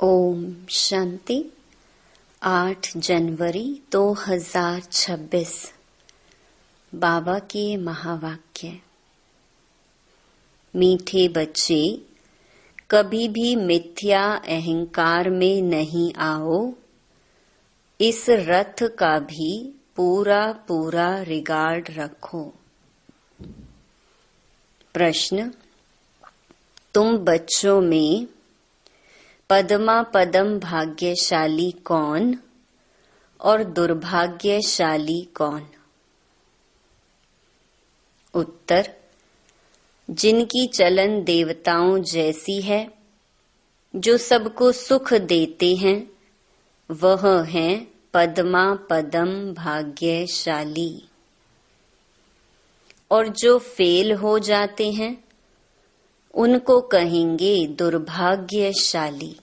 ओम शांति। 8 जनवरी 2026 बाबा के महावाक्य। मीठे बच्चे, कभी भी मिथ्या अहंकार में नहीं आओ। इस रथ का भी पूरा पूरा रिगार्ड रखो। प्रश्न: तुम बच्चों में पदमा पदम भाग्यशाली कौन और दुर्भाग्यशाली कौन? उत्तर: जिनकी चलन देवताओं जैसी है, जो सबको सुख देते हैं, वह हैं पदमा पदम भाग्यशाली। और जो फेल हो जाते हैं, उनको कहेंगे दुर्भाग्यशाली।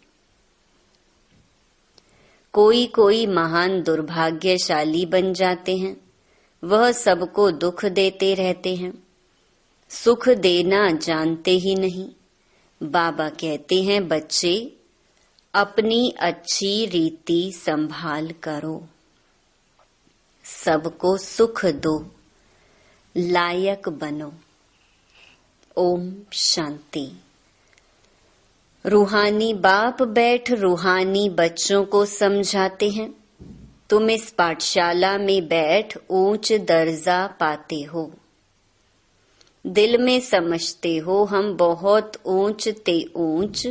कोई कोई महान दुर्भाग्यशाली बन जाते हैं। वह सबको दुख देते रहते हैं, सुख देना जानते ही नहीं। बाबा कहते हैं, बच्चे अपनी अच्छी रीति संभाल करो, सबको सुख दो, लायक बनो। ओम शांति। रूहानी बाप बैठ रूहानी बच्चों को समझाते हैं। तुम इस पाठशाला में बैठ ऊंच दर्जा पाते हो। दिल में समझते हो हम बहुत ऊंच ते ऊंच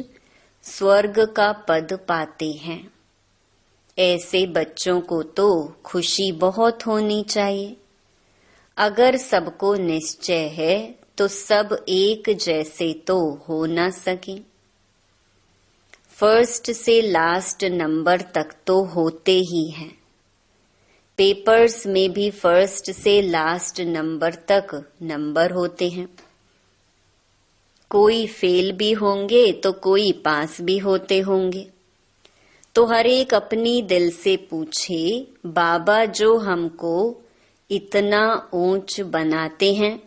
स्वर्ग का पद पाते हैं। ऐसे बच्चों को तो खुशी बहुत होनी चाहिए। अगर सबको निश्चय है तो सब एक जैसे तो हो ना सके। फर्स्ट से लास्ट नंबर तक तो होते ही हैं। पेपर्स में भी फर्स्ट से लास्ट नंबर तक नंबर होते हैं। कोई फेल भी होंगे तो कोई पास भी होते होंगे। तो हर एक अपनी दिल से पूछे, बाबा जो हमको इतना ऊंच बनाते हैं,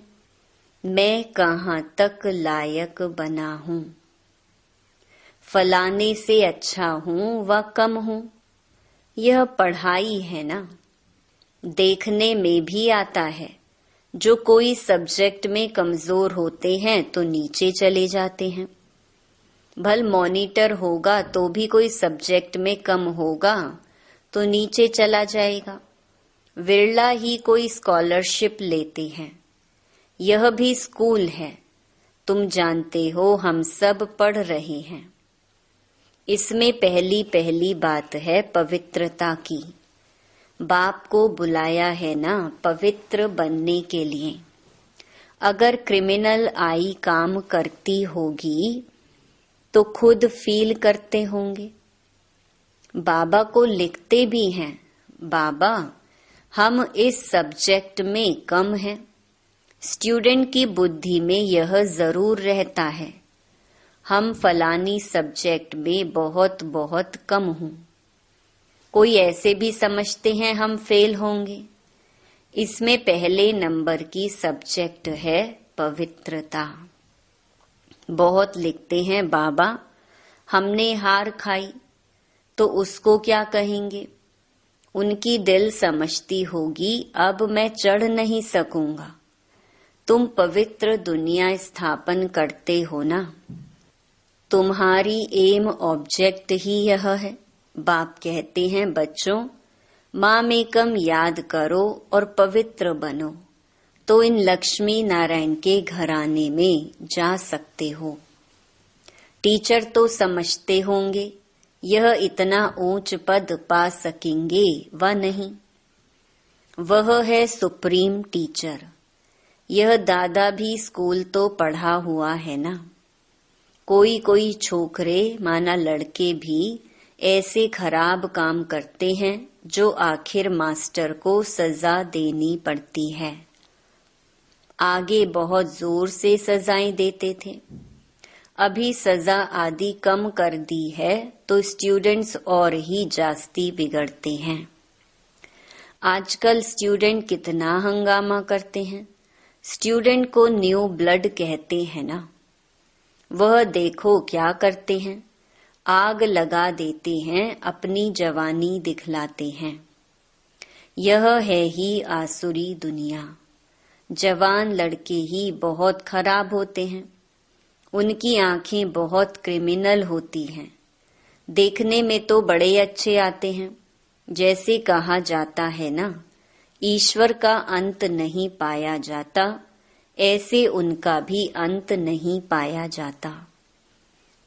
मैं कहाँ तक लायक बना हूँ? फलाने से अच्छा हूँ व कम हूँ, यह पढ़ाई है ना। देखने में भी आता है। जो कोई सब्जेक्ट में कमजोर होते हैं तो नीचे चले जाते हैं। भल मॉनिटर होगा तो भी कोई सब्जेक्ट में कम होगा तो नीचे चला जाएगा। विरला ही कोई स्कॉलरशिप लेते हैं। यह भी स्कूल है। तुम जानते हो हम सब पढ़ रहे हैं। इसमें पहली पहली बात है पवित्रता की। बाप को बुलाया है ना पवित्र बनने के लिए। अगर क्रिमिनल आई काम करती होगी तो खुद फील करते होंगे। बाबा को लिखते भी हैं, बाबा हम इस सब्जेक्ट में कम हैं। स्टूडेंट की बुद्धि में यह जरूर रहता है, हम फलानी सब्जेक्ट में बहुत बहुत कम हूँ। कोई ऐसे भी समझते हैं हम फेल होंगे। इसमें पहले नंबर की सब्जेक्ट है पवित्रता। बहुत लिखते हैं, बाबा हमने हार खाई तो उसको क्या कहेंगे? उनकी दिल समझती होगी, अब मैं चढ़ नहीं सकूंगा। तुम पवित्र दुनिया स्थापन करते हो ना। तुम्हारी एम ऑब्जेक्ट ही यह है। बाप कहते हैं, बच्चों माम एकम याद करो और पवित्र बनो, तो इन लक्ष्मी नारायण के घराने में जा सकते हो। टीचर तो समझते होंगे यह इतना ऊंच पद पा सकेंगे व नहीं। वह है सुप्रीम टीचर। यह दादा भी स्कूल तो पढ़ा हुआ है ना। कोई कोई छोकरे माना लड़के भी ऐसे खराब काम करते हैं जो आखिर मास्टर को सजा देनी पड़ती है। आगे बहुत जोर से सजाएं देते थे। अभी सजा आदि कम कर दी है तो स्टूडेंट्स और ही जास्ती बिगड़ते हैं। आजकल स्टूडेंट कितना हंगामा करते हैं। स्टूडेंट को न्यू ब्लड कहते हैं ना। वह देखो क्या करते हैं। आग लगा देते हैं, अपनी जवानी दिखलाते हैं। यह है ही आसुरी दुनिया। जवान लड़के ही बहुत खराब होते हैं। उनकी आंखें बहुत क्रिमिनल होती हैं। देखने में तो बड़े अच्छे आते हैं। जैसे कहा जाता है ना, ईश्वर का अंत नहीं पाया जाता, ऐसे उनका भी अंत नहीं पाया जाता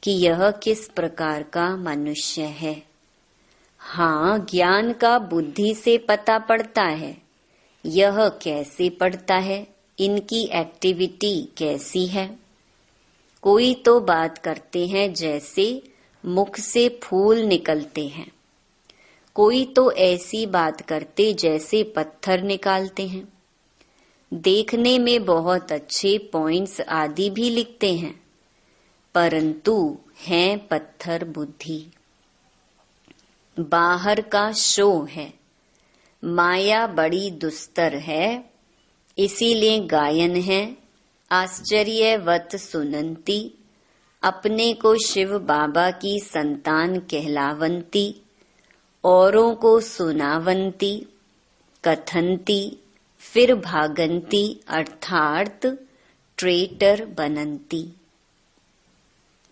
कि यह किस प्रकार का मनुष्य है। हाँ, ज्ञान का बुद्धि से पता पड़ता है। यह कैसे पड़ता है? इनकी एक्टिविटी कैसी है? कोई तो बात करते हैं जैसे मुख से फूल निकलते हैं। कोई तो ऐसी बात करते जैसे पत्थर निकालते हैं। देखने में बहुत अच्छे पॉइंट्स आदि भी लिखते हैं, परंतु हैं पत्थर बुद्धि। बाहर का शो है। माया बड़ी दुस्तर है, इसीलिए गायन है, आश्चर्यवत सुनंती, अपने को शिव बाबा की संतान कहलावंती, औरों को सुनावंती, कथंती, फिर भागंती अर्थात ट्रेटर बनंती।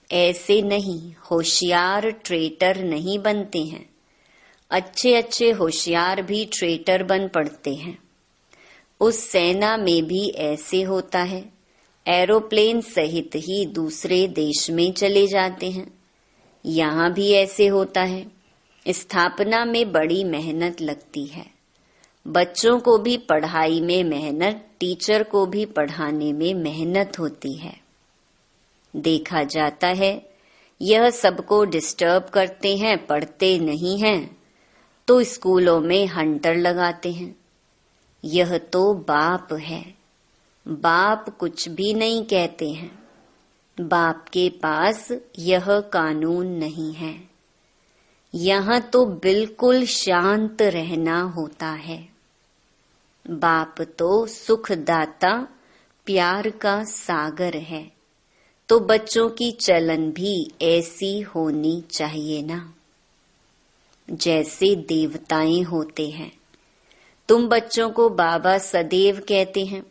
ऐसे नहीं, होशियार ट्रेटर नहीं बनते हैं। अच्छे अच्छे होशियार भी ट्रेटर बन पड़ते हैं। उस सेना में भी ऐसे होता है। एरोप्लेन सहित ही दूसरे देश में चले जाते हैं। यहाँ भी ऐसे होता है। स्थापना में बड़ी मेहनत लगती है। बच्चों को भी पढ़ाई में मेहनत, टीचर को भी पढ़ाने में मेहनत होती है। देखा जाता है यह सबको डिस्टर्ब करते हैं, पढ़ते नहीं हैं, तो स्कूलों में हंटर लगाते हैं। यह तो बाप है। बाप कुछ भी नहीं कहते हैं। बाप के पास यह कानून नहीं है। यहाँ तो बिल्कुल शांत रहना होता है। बाप तो सुखदाता, प्यार का सागर है, तो बच्चों की चलन भी ऐसी होनी चाहिए ना, जैसे देवताएं होते हैं। तुम बच्चों को बाबा सदैव कहते हैं,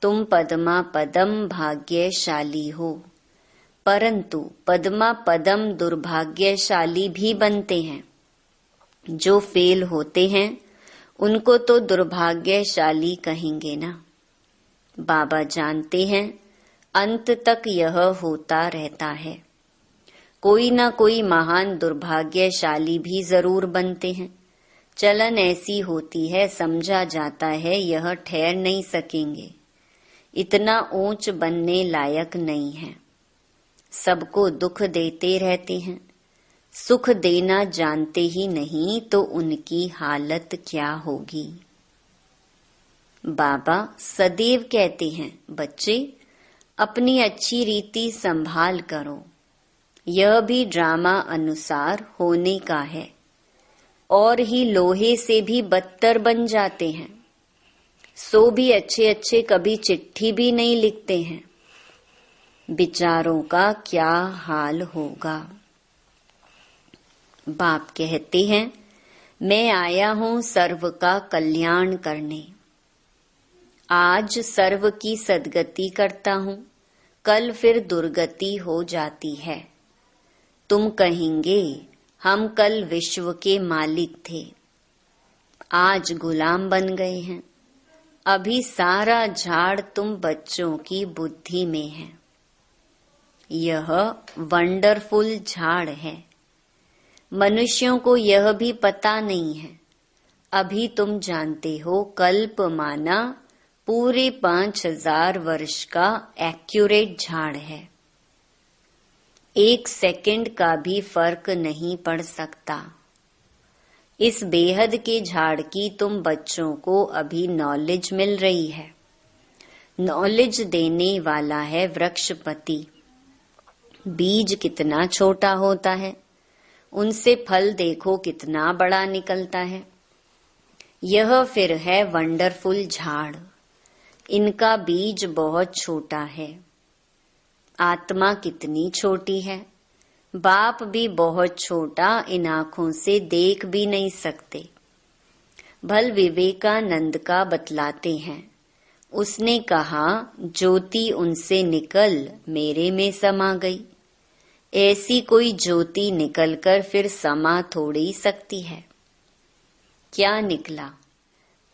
तुम पद्मा पदम भाग्यशाली हो, परंतु पद्मा पदम दुर्भाग्यशाली भी बनते हैं। जो फेल होते हैं उनको तो दुर्भाग्यशाली कहेंगे ना। बाबा जानते हैं अंत तक यह होता रहता है। कोई ना कोई महान दुर्भाग्यशाली भी जरूर बनते हैं। चलन ऐसी होती है, समझा जाता है यह ठहर नहीं सकेंगे, इतना ऊंच बनने लायक नहीं है। सबको दुख देते रहते हैं। सुख देना जानते ही नहीं तो उनकी हालत क्या होगी। बाबा सदैव कहते हैं, बच्चे अपनी अच्छी रीति संभाल करो। यह भी ड्रामा अनुसार होने का है, और ही लोहे से भी बदतर बन जाते हैं। सो भी अच्छे अच्छे कभी चिट्ठी भी नहीं लिखते हैं। बेचारों का क्या हाल होगा। बाप कहते हैं, मैं आया हूँ सर्व का कल्याण करने। आज सर्व की सद्गति करता हूँ, कल फिर दुर्गति हो जाती है। तुम कहेंगे हम कल विश्व के मालिक थे, आज गुलाम बन गए हैं। अभी सारा झाड़ तुम बच्चों की बुद्धि में है। यह वंडरफुल झाड़ है। मनुष्यों को यह भी पता नहीं है। अभी तुम जानते हो कल्प माना पूरे 5000 वर्ष का एक्यूरेट झाड़ है। 1 सेकंड का भी फर्क नहीं पड़ सकता। इस बेहद के झाड़ की तुम बच्चों को अभी नॉलेज मिल रही है। नॉलेज देने वाला है वृक्षपति। बीज कितना छोटा होता है, उनसे फल देखो कितना बड़ा निकलता है। यह फिर है वंडरफुल झाड़। इनका बीज बहुत छोटा है। आत्मा कितनी छोटी है। बाप भी बहुत छोटा इन आँखों से देख भी नहीं सकते। भल विवेकानंद का बतलाते हैं। उसने कहा, ज्योति उनसे निकल मेरे में समा गई। ऐसी कोई ज्योति निकलकर फिर समा थोड़ी सकती है। क्या निकला?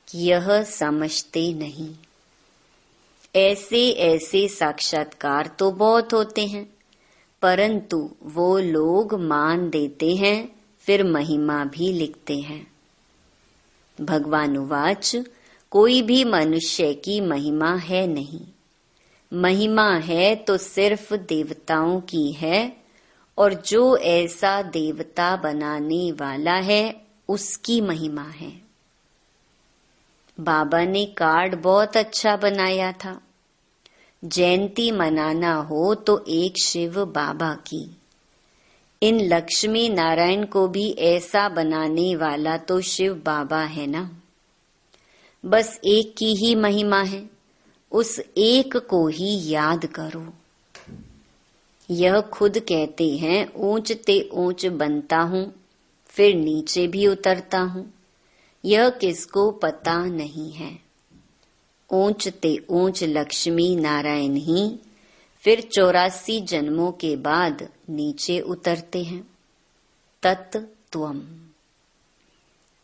यह समझते नहीं। ऐसे ऐसे साक्षात्कार तो बहुत होते हैं, परंतु वो लोग मान देते हैं, फिर महिमा भी लिखते हैं। भगवानुवाच, कोई भी मनुष्य की महिमा है नहीं। महिमा है तो सिर्फ देवताओं की है, और जो ऐसा देवता बनाने वाला है उसकी महिमा है। बाबा ने कार्ड बहुत अच्छा बनाया था। जयंती मनाना हो तो एक शिव बाबा की। इन लक्ष्मी नारायण को भी ऐसा बनाने वाला तो शिव बाबा है ना। बस एक की ही महिमा है, उस एक को ही याद करो। यह खुद कहते हैं, ऊंच ते ऊंच बनता हूं, फिर नीचे भी उतरता हूं। यह किसको पता नहीं है। ऊंच ते ऊंच लक्ष्मी नारायण ही फिर 84 जन्मों के बाद नीचे उतरते हैं। तत्त्वम,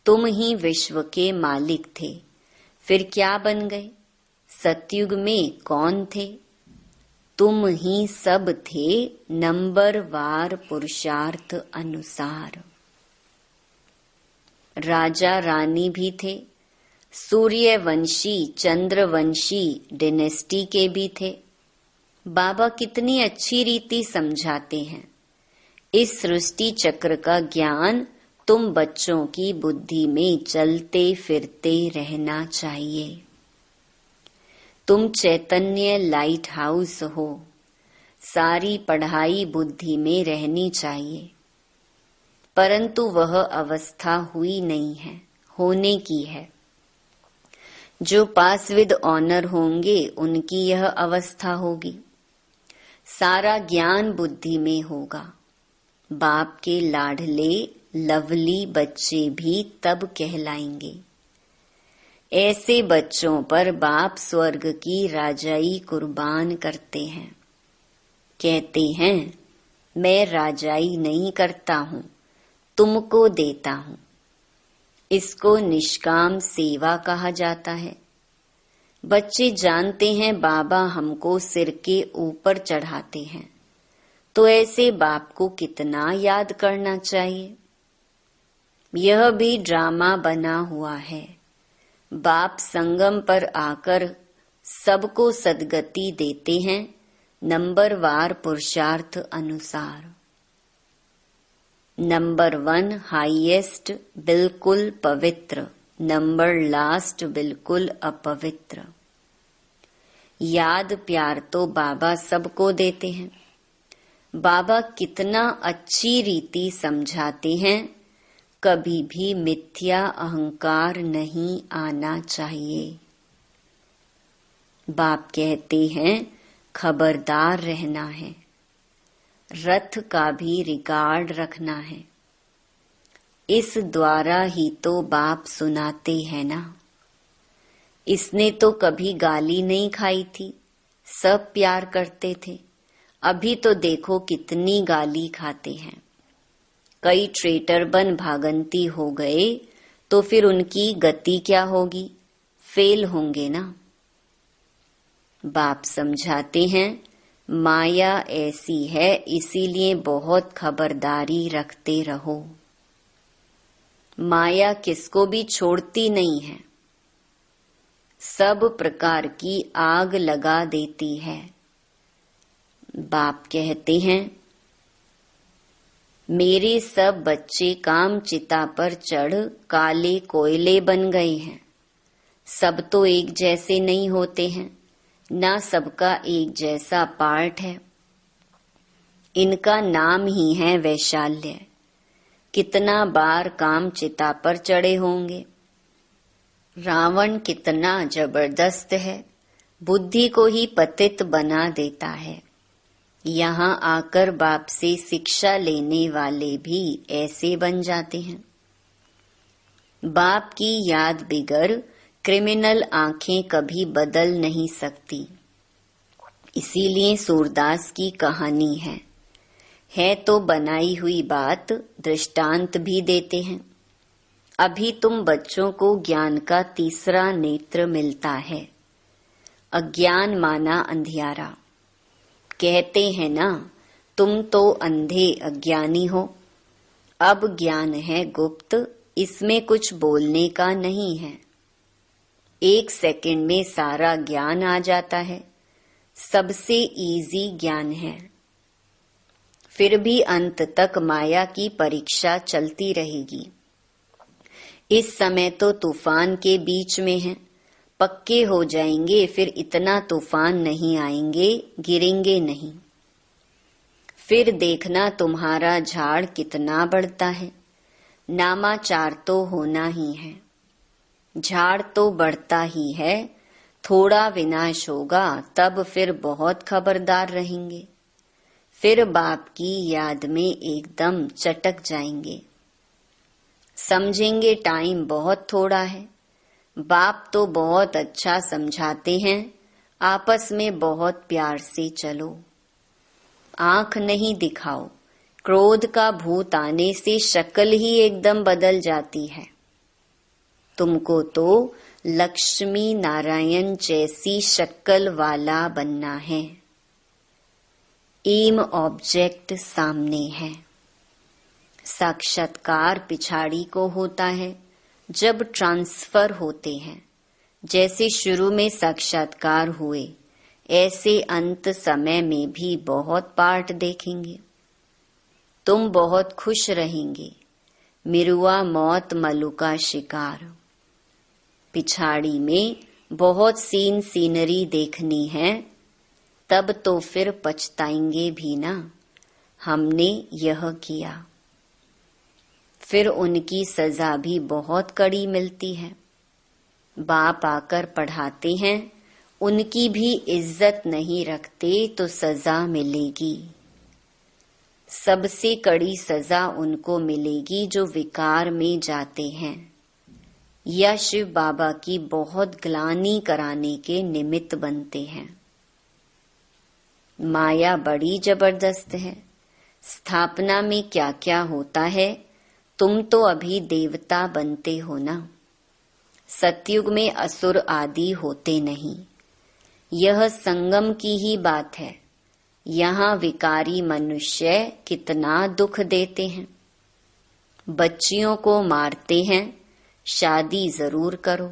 तुम ही विश्व के मालिक थे, फिर क्या बन गए? सतयुग में कौन थे? तुम ही सब थे, नंबरवार पुरुषार्थ अनुसार। राजा रानी भी थे, सूर्यवंशी चंद्रवंशी डिनेस्टी के भी थे। बाबा कितनी अच्छी रीति समझाते हैं। इस सृष्टि चक्र का ज्ञान तुम बच्चों की बुद्धि में चलते फिरते रहना चाहिए। तुम चैतन्य लाइट हाउस हो। सारी पढ़ाई बुद्धि में रहनी चाहिए, परंतु वह अवस्था हुई नहीं है, होने की है। जो पास विद ऑनर होंगे उनकी यह अवस्था होगी। सारा ज्ञान बुद्धि में होगा। बाप के लाडले लवली बच्चे भी तब कहलाएंगे। ऐसे बच्चों पर बाप स्वर्ग की राजाई कुर्बान करते हैं। कहते हैं, मैं राजाई नहीं करता हूँ, तुमको देता हूँ। इसको निष्काम सेवा कहा जाता है। बच्चे जानते हैं बाबा हमको सिर के ऊपर चढ़ाते हैं, तो ऐसे बाप को कितना याद करना चाहिए। यह भी ड्रामा बना हुआ है। बाप संगम पर आकर सबको सद्गति देते हैं, नंबरवार पुरुषार्थ अनुसार। नंबर 1 हाईएस्ट बिल्कुल पवित्र, नंबर लास्ट बिल्कुल अपवित्र। याद प्यार तो बाबा सबको देते हैं। बाबा कितना अच्छी रीति समझाते हैं, कभी भी मिथ्या अहंकार नहीं आना चाहिए। बाप कहते हैं, खबरदार रहना है, रथ का भी रिकॉर्ड रखना है। इस द्वारा ही तो बाप सुनाते हैं ना। इसने तो कभी गाली नहीं खाई थी, सब प्यार करते थे। अभी तो देखो कितनी गाली खाते हैं। कई ट्रेटर बन भागंती हो गए तो फिर उनकी गति क्या होगी? फेल होंगे ना। बाप समझाते हैं, माया ऐसी है, इसीलिए बहुत खबरदारी रखते रहो। माया किसको भी छोड़ती नहीं है, सब प्रकार की आग लगा देती है। बाप कहते हैं, मेरे सब बच्चे काम चिता पर चढ़ काले कोयले बन गए हैं। सब तो एक जैसे नहीं होते हैं, ना सबका एक जैसा पार्ट है। इनका नाम ही है वैशाल्य। कितना बार काम चिता पर चढ़े होंगे। रावण कितना जबरदस्त है, बुद्धि को ही पतित बना देता है। यहाँ आकर बाप से शिक्षा लेने वाले भी ऐसे बन जाते हैं। बाप की याद बिगर क्रिमिनल आंखें कभी बदल नहीं सकती। इसीलिए सूरदास की कहानी है तो बनाई हुई बात, दृष्टांत भी देते हैं। अभी तुम बच्चों को ज्ञान का तीसरा नेत्र मिलता है। अज्ञान माना अंधियारा। कहते हैं ना, तुम तो अंधे अज्ञानी हो। अब ज्ञान है गुप्त, इसमें कुछ बोलने का नहीं है। 1 सेकंड में सारा ज्ञान आ जाता है। सबसे इजी ज्ञान है। फिर भी अंत तक माया की परीक्षा चलती रहेगी। इस समय तो तूफान के बीच में है। पक्के हो जाएंगे, फिर इतना तूफान नहीं आएंगे, गिरेंगे नहीं। फिर देखना तुम्हारा झाड़ कितना बढ़ता है। नामाचार तो होना ही है। झाड़ तो बढ़ता ही है। थोड़ा विनाश होगा, तब फिर बहुत खबरदार रहेंगे। फिर बाप की याद में एकदम चटक जाएंगे। समझेंगे टाइम बहुत थोड़ा है। बाप तो बहुत अच्छा समझाते हैं, आपस में बहुत प्यार से चलो। आंख नहीं दिखाओ। क्रोध का भूत आने से शक्ल ही एकदम बदल जाती है। तुमको तो लक्ष्मी नारायण जैसी शक्ल वाला बनना है। एम ऑब्जेक्ट सामने है। साक्षात्कार पिछाड़ी को होता है, जब ट्रांसफर होते हैं। जैसे शुरू में साक्षात्कार हुए, ऐसे अंत समय में भी बहुत पार्ट देखेंगे। तुम बहुत खुश रहेंगे। मिरुआ मौत मलु का शिकार। पिछाड़ी में बहुत सीनरी देखनी है, तब तो फिर पछताएंगे भी ना, हमने यह किया। फिर उनकी सजा भी बहुत कड़ी मिलती है। बाप आकर पढ़ाते हैं, उनकी भी इज्जत नहीं रखते तो सजा मिलेगी। सबसे कड़ी सजा उनको मिलेगी जो विकार में जाते हैं या शिव बाबा की बहुत ग्लानि कराने के निमित्त बनते हैं। माया बड़ी जबरदस्त है। स्थापना में क्या क्या होता है, तुम तो अभी देवता बनते हो ना। सतयुग में असुर आदि होते नहीं। यह संगम की ही बात है। यहाँ विकारी मनुष्य कितना दुख देते हैं। बच्चियों को मारते हैं। शादी जरूर करो।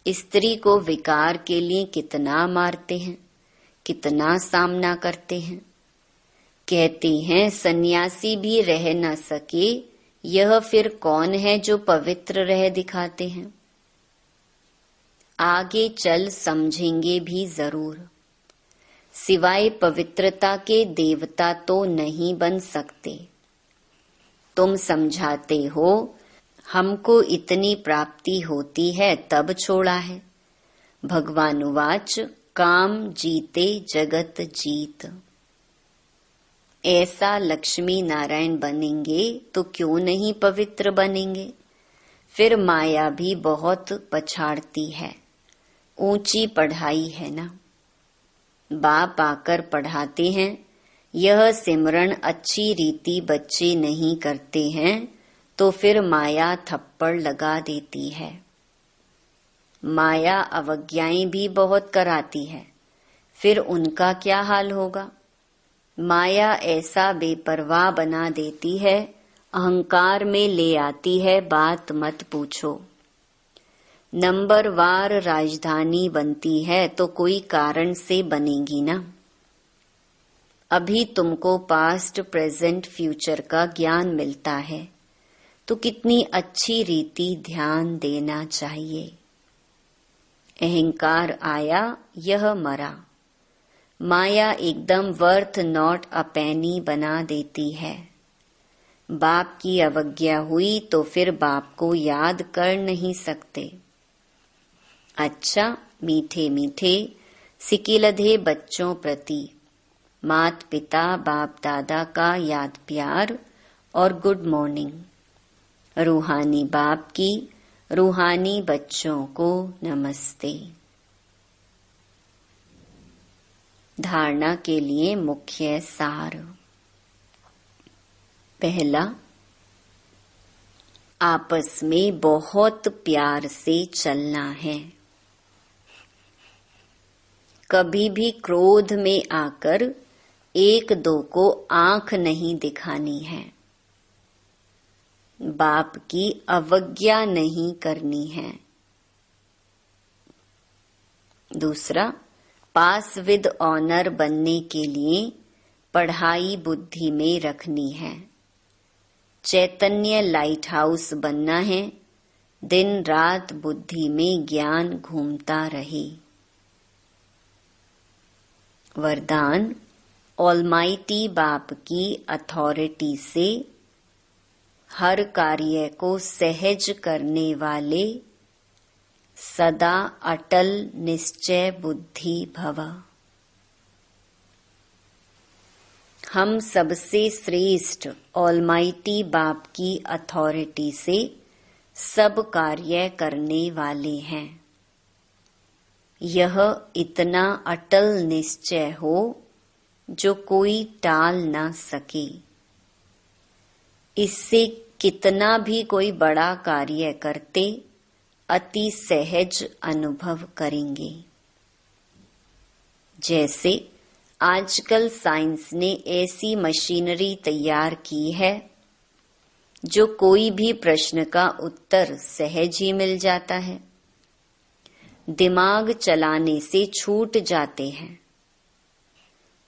स्त्री को विकार के लिए कितना मारते हैं, कितना सामना करते हैं। कहते हैं सन्यासी भी रह न सके, यह फिर कौन है जो पवित्र रह दिखाते हैं। आगे चल समझेंगे भी जरूर। सिवाय पवित्रता के देवता तो नहीं बन सकते। तुम समझाते हो हमको इतनी प्राप्ति होती है तब छोड़ा है। भगवानुवाच काम जीते जगत जीत। ऐसा लक्ष्मी नारायण बनेंगे तो क्यों नहीं पवित्र बनेंगे। फिर माया भी बहुत पछाड़ती है। ऊंची पढ़ाई है ना। बाप आकर पढ़ाते हैं, यह सिमरन अच्छी रीति बच्चे नहीं करते हैं तो फिर माया थप्पड़ लगा देती है। माया अवज्ञाएं भी बहुत कराती है, फिर उनका क्या हाल होगा। माया ऐसा बेपरवाह बना देती है, अहंकार में ले आती है, बात मत पूछो। नंबरवार राजधानी बनती है तो कोई कारण से बनेगी ना। अभी तुमको पास्ट प्रेजेंट फ्यूचर का ज्ञान मिलता है तो कितनी अच्छी रीति ध्यान देना चाहिए। अहंकार आया, यह मरा। माया एकदम वर्थ नॉट अ पेनी बना देती है। बाप की अवज्ञा हुई तो फिर बाप को याद कर नहीं सकते। अच्छा, मीठे मीठे सिकिलधे बच्चों प्रति मात पिता बाप दादा का याद प्यार और गुड मॉर्निंग। रूहानी बाप की रूहानी बच्चों को नमस्ते। धारणा के लिए मुख्य सार। पहला, आपस में बहुत प्यार से चलना है। कभी भी क्रोध में आकर एक दो को आंख नहीं दिखानी है। बाप की अवज्ञा नहीं करनी है। दूसरा, पास विद ऑनर बनने के लिए पढ़ाई बुद्धि में रखनी है। चैतन्य लाइट हाउस बनना है। दिन रात बुद्धि में ज्ञान घूमता रहे। वरदान, ऑलमाइटी बाप की अथॉरिटी से हर कार्य को सहज करने वाले सदा अटल निश्चय बुद्धि भव। हम सबसे श्रेष्ठ ऑलमाइटी बाप की अथॉरिटी से सब कार्य करने वाले हैं। यह इतना अटल निश्चय हो जो कोई टाल ना सके। इससे कितना भी कोई बड़ा कार्य करते अति सहज अनुभव करेंगे। जैसे आजकल साइंस ने ऐसी मशीनरी तैयार की है जो कोई भी प्रश्न का उत्तर सहज ही मिल जाता है। दिमाग चलाने से छूट जाते हैं।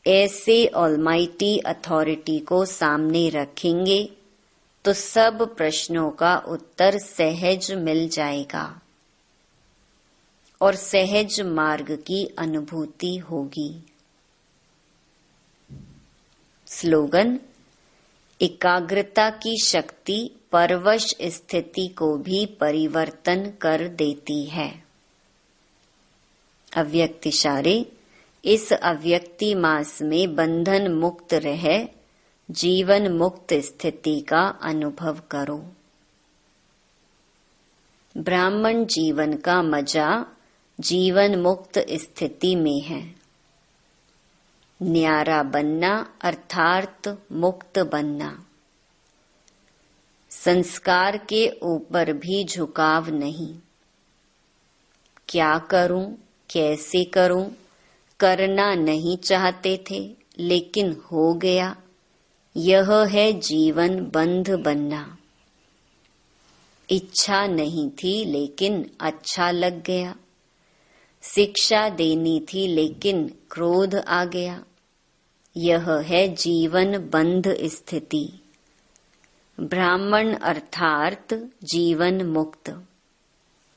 ऐसे ऑलमाइटी अथॉरिटी को सामने रखेंगे तो सब प्रश्नों का उत्तर सहज मिल जाएगा और सहज मार्ग की अनुभूति होगी। स्लोगन, एकाग्रता की शक्ति परवश स्थिति को भी परिवर्तन कर देती है। अव्यक्त इशारे, इस अव्यक्ति मास में बंधन मुक्त रह जीवन मुक्त स्थिति का अनुभव करो। ब्राह्मण जीवन का मजा जीवन मुक्त स्थिति में है। न्यारा बनना अर्थात मुक्त बनना। संस्कार के ऊपर भी झुकाव नहीं। क्या करूं, कैसे करूं, करना नहीं चाहते थे लेकिन हो गया। यह है जीवन बंध बनना। इच्छा नहीं थी लेकिन अच्छा लग गया। शिक्षा देनी थी लेकिन क्रोध आ गया। यह है जीवन बंध स्थिति। ब्राह्मण अर्थात जीवन मुक्त।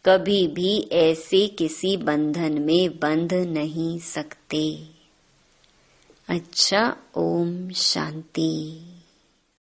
कभी भी ऐसे किसी बंधन में बंध नहीं सकते। अच्छा, ओम शांति।